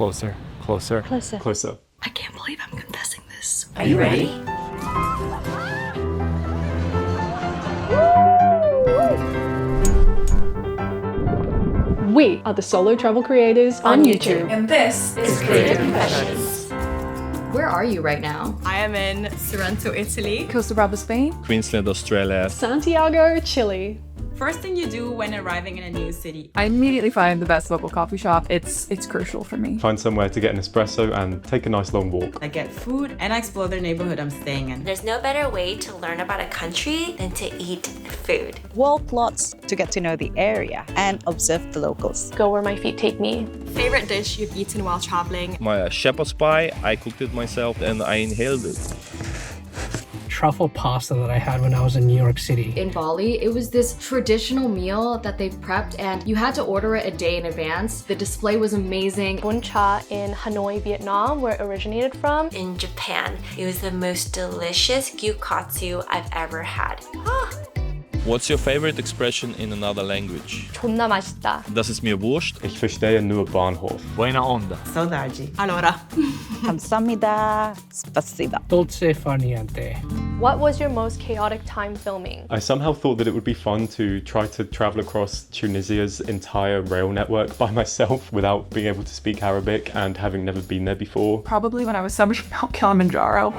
Closer, closer. Closer. Closer. I can't believe I'm confessing this. Are you ready? We are the solo travel creators on YouTube. And this is Creative Confessions. Where are you right now? I am in Sorrento, Italy. Costa Brava, Spain. Queensland, Australia. Santiago, Chile. First thing you do when arriving in a new city. I immediately find the best local coffee shop. It's crucial for me. Find somewhere to get an espresso and take a nice long walk. I get food and I explore the neighborhood I'm staying in. There's no better way to learn about a country than to eat food. Walk lots to get to know the area and observe the locals. Go where my feet take me. Favorite dish you've eaten while traveling? My shepherd's pie, I cooked it myself and I inhaled it. Truffle pasta that I had when I was in New York City. In Bali, it was this traditional meal that they prepped and you had to order it a day in advance. The display was amazing. Bún cha in Hanoi, Vietnam, where it originated from. In Japan, it was the most delicious gyukatsu I've ever had. What's your favorite expression in another language? 존나 맛있다. Das ist mir wurscht. Ich verstehe nur Bahnhof. Buena onda. Saudade. Allora. Kamsamida, spasiba. Dolce far niente. What was your most chaotic time filming? I somehow thought that it would be fun to try to travel across Tunisia's entire rail network by myself without being able to speak Arabic and having never been there before. Probably when I was summiting Mount Kilimanjaro.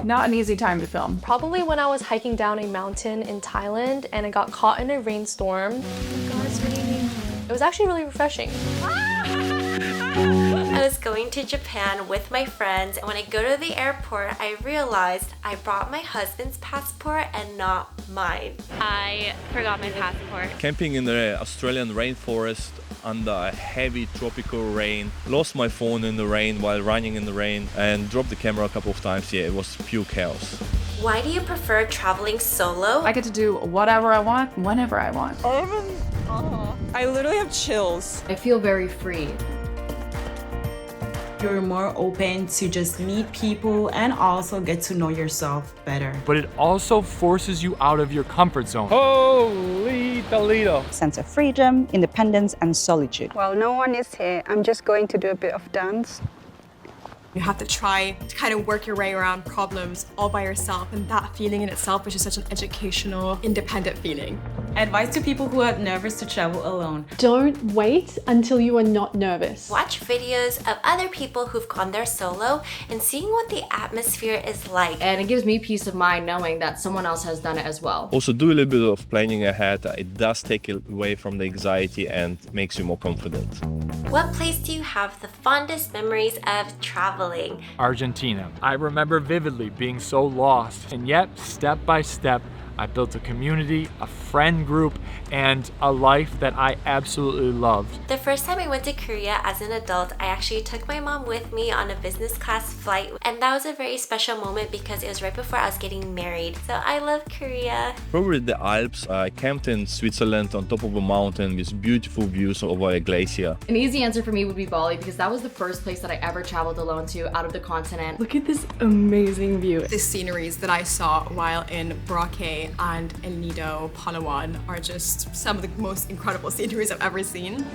Not an easy time to film. Probably when I was hiking down a mountain in Thailand and I got caught in a rainstorm. Oh my God, it's raining. It was actually really refreshing. I was going to Japan with my friends, and when I go to the airport, I realized I brought my husband's passport and not mine. I forgot my passport. Camping in the Australian rainforest under a heavy tropical rain. Lost my phone in the rain while running in the rain and dropped the camera a couple of times. Yeah, it was pure chaos. Why do you prefer traveling solo? I get to do whatever I want, whenever I want. I literally have chills. I feel very free. You're more open to just meet people and also get to know yourself better. But it also forces you out of your comfort zone. Holy Toledo. Sense of freedom, independence, and solitude. While no one is here, I'm just going to do a bit of dance. You have to try to kind of work your way around problems all by yourself, and that feeling in itself is just such an educational, independent feeling. Advice to people who are nervous to travel alone. Don't wait until you are not nervous. Watch videos of other people who've gone there solo and seeing what the atmosphere is like. And it gives me peace of mind knowing that someone else has done it as well. Also do a little bit of planning ahead. It does take it away from the anxiety and makes you more confident. What place do you have the fondest memories of traveling? Argentina. I remember vividly being so lost, and yet, step by step, I built a community, a friend group, and a life that I absolutely loved. The first time I went to Korea as an adult, I actually took my mom with me on a business class flight, and that was a very special moment because it was right before I was getting married. So I love Korea. Probably the Alps. I camped in Switzerland on top of a mountain with beautiful views over a glacier. An easy answer for me would be Bali because that was the first place that I ever traveled alone to out of the continent. Look at this amazing view. The sceneries that I saw while in Boracay and El Nido, Palawan are just some of the most incredible sceneries I've ever seen.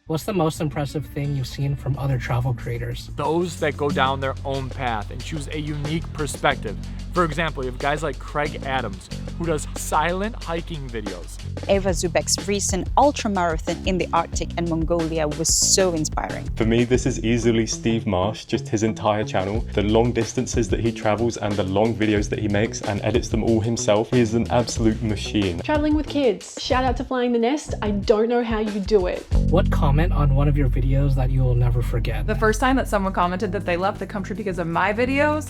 What's the most impressive thing you've seen from other travel creators? Those that go down their own path and choose a unique perspective. For example, you have guys like Craig Adams, who does silent hiking videos. Eva Zubek's recent ultramarathon in the Arctic and Mongolia was so inspiring. For me, this is easily Steve Marsh, just his entire channel. The long distances that he travels and the long videos that he makes and edits them all himself. He is an absolute machine. Traveling with kids. Shout out to Flying the Nest. I don't know how you do it. What comment on one of your videos that you will never forget? The first time that someone commented that they left the country because of my videos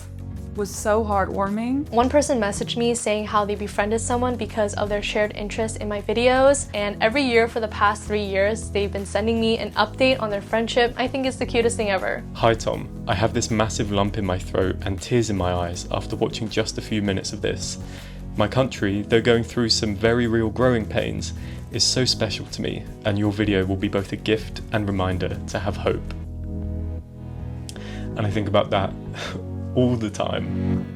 was so heartwarming. One person messaged me saying how they befriended someone because of their shared interest in my videos, and every year for the past 3 years they've been sending me an update on their friendship. I think it's the cutest thing ever. Hi Tom, I have this massive lump in my throat and tears in my eyes after watching just a few minutes of this. My country, though going through some very real growing pains, is so special to me, and your video will be both a gift and reminder to have hope. And I think about that all the time.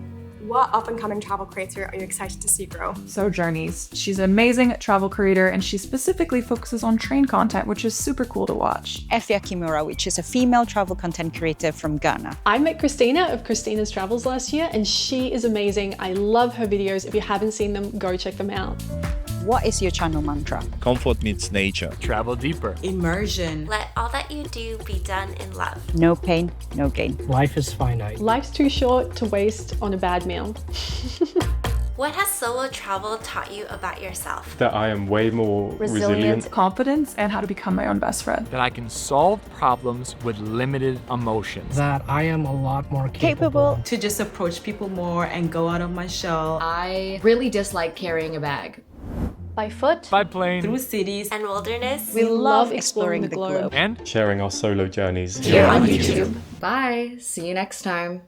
What up-and-coming travel creator are you excited to see grow? So Journeys. She's an amazing travel creator and she specifically focuses on train content, which is super cool to watch. Effia Kimura, which is a female travel content creator from Ghana. I met Christina of Christina's Travels last year and she is amazing. I love her videos. If you haven't seen them, go check them out. What is your channel mantra? Comfort meets nature. Travel deeper. Immersion. Let all that you do be done in love. No pain, no gain. Life is finite. Life's too short to waste on a bad meal. What has solo travel taught you about yourself? That I am way more resilient. Confidence, and how to become my own best friend. That I can solve problems with limited emotions. That I am a lot more capable. To just approach people more and go out of my shell. I really dislike carrying a bag. By foot. By plane. Through cities and wilderness. We love exploring the globe. And sharing our solo journeys here on YouTube. Bye. See you next time.